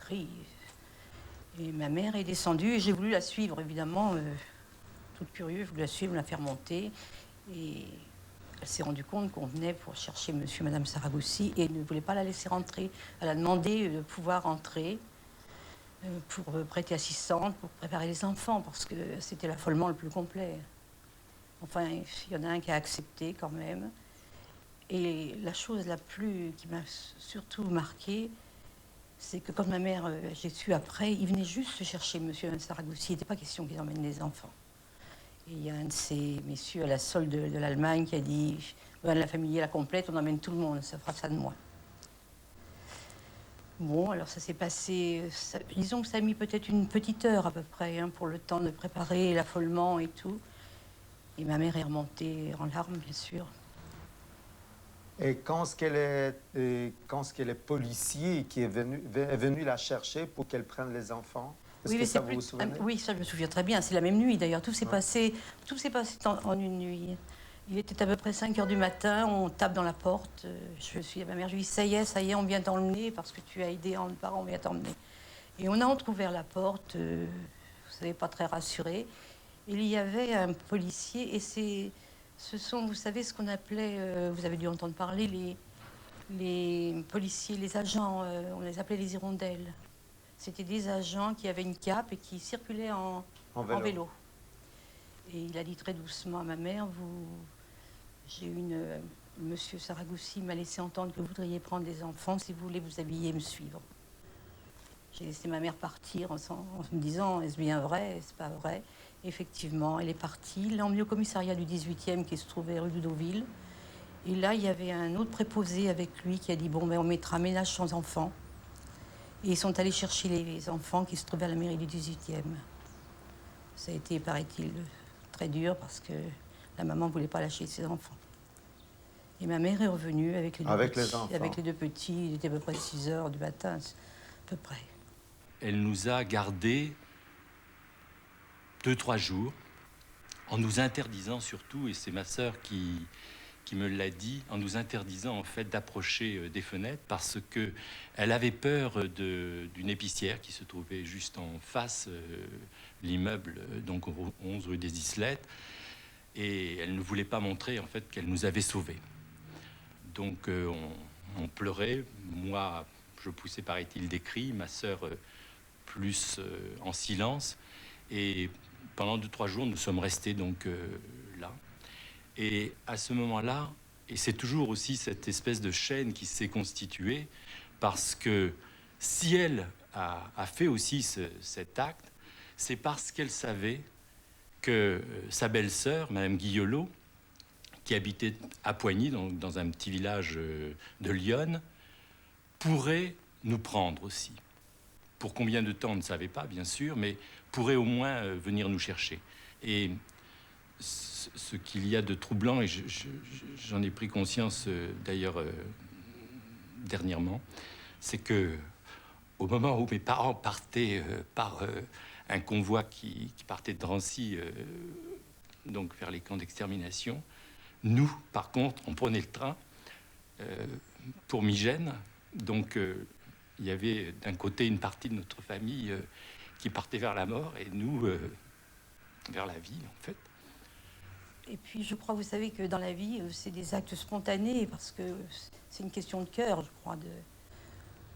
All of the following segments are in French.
cris. Et ma mère est descendue et j'ai voulu la suivre, évidemment, toute curieuse, j'ai voulu la suivre, la faire monter. Et elle s'est rendue compte qu'on venait pour chercher monsieur et madame Saragoussi et ne voulait pas la laisser rentrer. Elle a demandé de pouvoir entrer pour prêter assistante, pour préparer les enfants, parce que c'était l'affolement le plus complet. Enfin, il y en a un qui a accepté quand même. Et la chose qui m'a surtout marquée, c'est que quand ma mère, j'ai su après, il venait juste chercher monsieur et madame Saragoussi. Il n'était pas question qu'ils emmènent les enfants. Et il y a un de ces messieurs à la solde de l'Allemagne qui a dit la famille est la complète, on emmène tout le monde, ça fera ça de moi. Bon, alors ça s'est passé, disons que ça a mis peut-être une petite heure à peu près pour le temps de préparer l'affolement et tout. Et ma mère est remontée en larmes, bien sûr. Et quand est-ce que les policiers qui est venu la chercher pour qu'elle prenne les enfants? Est-ce que ça vous vous souvenez? Oui, ça je me souviens très bien. C'est la même nuit d'ailleurs. Tout s'est passé en une nuit. Il était à peu près 5 heures du matin. On tape dans la porte. Je suis à ma mère. Je lui dis ça y est, on vient t'emmener parce que tu as aidé un parent, on vient t'emmener. Et on a entrouvert la porte. Vous savez, pas très rassuré. Il y avait un policier et ce sont, vous savez, ce qu'on appelait, vous avez dû entendre parler, les policiers, les agents, on les appelait les hirondelles. C'était des agents qui avaient une cape et qui circulaient en vélo. Et il a dit très doucement à ma mère, monsieur Saragoussi m'a laissé entendre que vous voudriez prendre des enfants, si vous voulez vous habiller et me suivre. J'ai laissé ma mère partir en me disant, est-ce bien vrai, est-ce pas vrai? Effectivement, elle est partie. Il l'a emmenée au commissariat du 18e qui se trouvait rue du Deauville. Et là, il y avait un autre préposé avec lui qui a dit, bon, ben, on mettra ménage sans enfants. Et ils sont allés chercher les enfants qui se trouvaient à la mairie du 18e. Ça a été, paraît-il, très dur parce que la maman ne voulait pas lâcher ses enfants. Et ma mère est revenue avec les deux petits. Il était à peu près 6 heures du matin, à peu près. Elle nous a gardés 2-3 jours, en nous interdisant surtout, et c'est ma sœur qui me l'a dit, en nous interdisant en fait d'approcher des fenêtres parce que elle avait peur d'une épicière qui se trouvait juste en face l'immeuble, donc au 11 rue des Islettes, et elle ne voulait pas montrer en fait qu'elle nous avait sauvés. Donc on pleurait, moi je poussais paraît-il des cris, ma sœur plus en silence, et pendant 2-3 jours nous sommes restés donc là. Et à ce moment-là, et c'est toujours aussi cette espèce de chaîne qui s'est constituée, parce que si elle a fait aussi cet acte, c'est parce qu'elle savait que sa belle-sœur, Madame Guillolot, qui habitait à Poigny, dans un petit village de l'Yonne, pourrait nous prendre aussi. Pour combien de temps, on ne savait pas, bien sûr, mais pourrait au moins venir nous chercher. Et ce qu'il y a de troublant, et j'en ai pris conscience d'ailleurs dernièrement, c'est que au moment où mes parents partaient par un convoi qui partait de Drancy, donc vers les camps d'extermination, nous, par contre, on prenait le train pour Migène. Donc, il y avait d'un côté une partie de notre famille qui partait vers la mort et nous vers la vie, en fait. Et puis, je crois, vous savez que dans la vie, c'est des actes spontanés parce que c'est une question de cœur, je crois.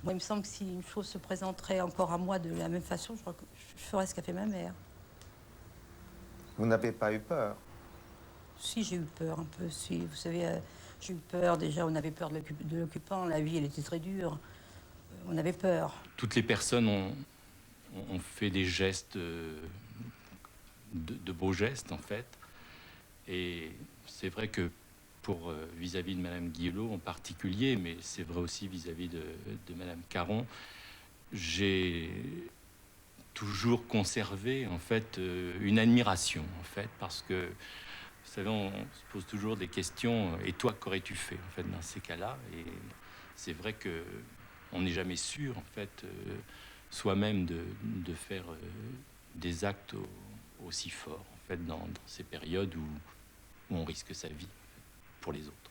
Moi, il me semble que si une chose se présenterait encore à moi de la même façon, je crois que je ferais ce qu'a fait ma mère. Vous n'avez pas eu peur? Si, j'ai eu peur un peu. Si, vous savez, j'ai eu peur. Déjà, on avait peur de l'occupant. La vie, elle était très dure. On avait peur. Toutes les personnes ont fait des gestes, de beaux gestes, en fait. Et c'est vrai que pour vis-à-vis de Madame Guillelot en particulier, mais c'est vrai aussi vis-à-vis de Madame Caron, j'ai toujours conservé en fait une admiration, en fait, parce que vous savez, on se pose toujours des questions. Et toi, qu'aurais-tu fait en fait dans ces cas-là? Et c'est vrai que on n'est jamais sûr en fait soi-même de faire des actes aussi forts en fait dans ces périodes où on risque sa vie pour les autres.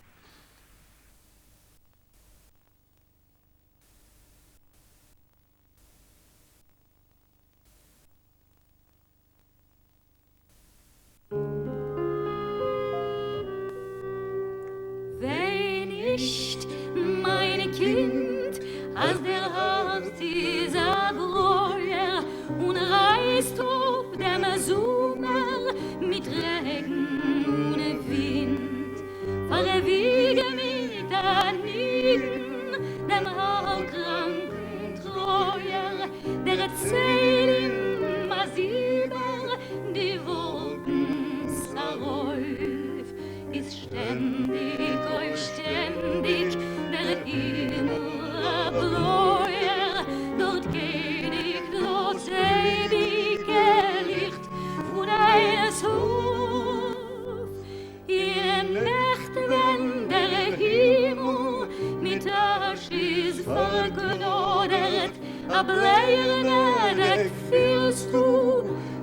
als der Herbst ist Bräuer und reißt auf dem Sommer mit Regen und Wind. Verwiege mit den Nieden dem kranken Treuer, der erzählt immer Silber die Wolken zerräuft. Ist ständig, ständig der Himmel bläuer, dort geh ich, dort seh ich Licht von eines Hof. In Nächte, wenn der Himmel mit Asche verknodert, ableiernet fühlst du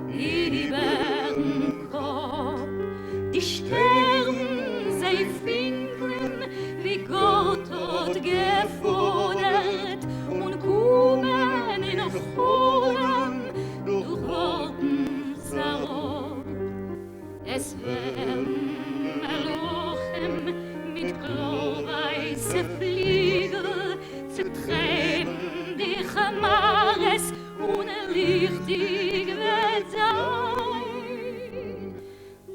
übern Kopf. Die Sterne, sie finkeln, wie Gott hat gefordert, und kommen in Choren durch Worten zerrobt. Es werden Erlochen mit grau-weiße Fliegel, zertreiben dich Mares und lichtig wird sein.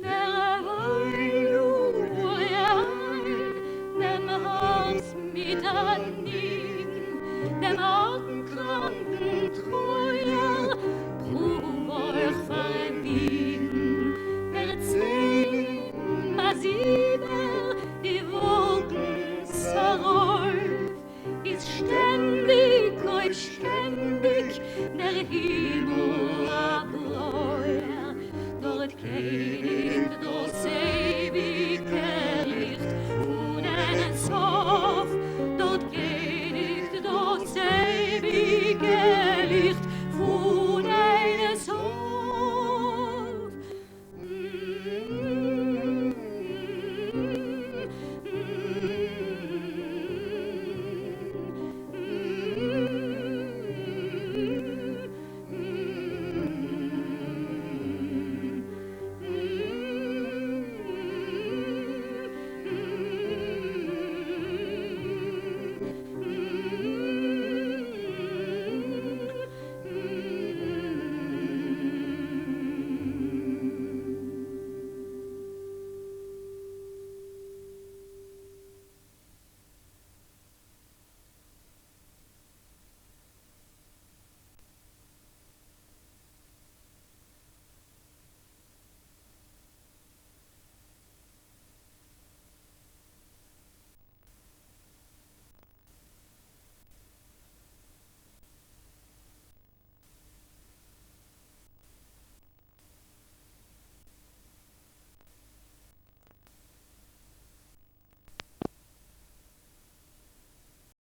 Der Halleluja, dem Haus mit Anliegen, dem alten kranken Treuer, prüf euch verbiegen. Erzähl mal Sieber, die Wolken zerräuft, ist ständig, euch ständig der Himmel abläuft, dort geht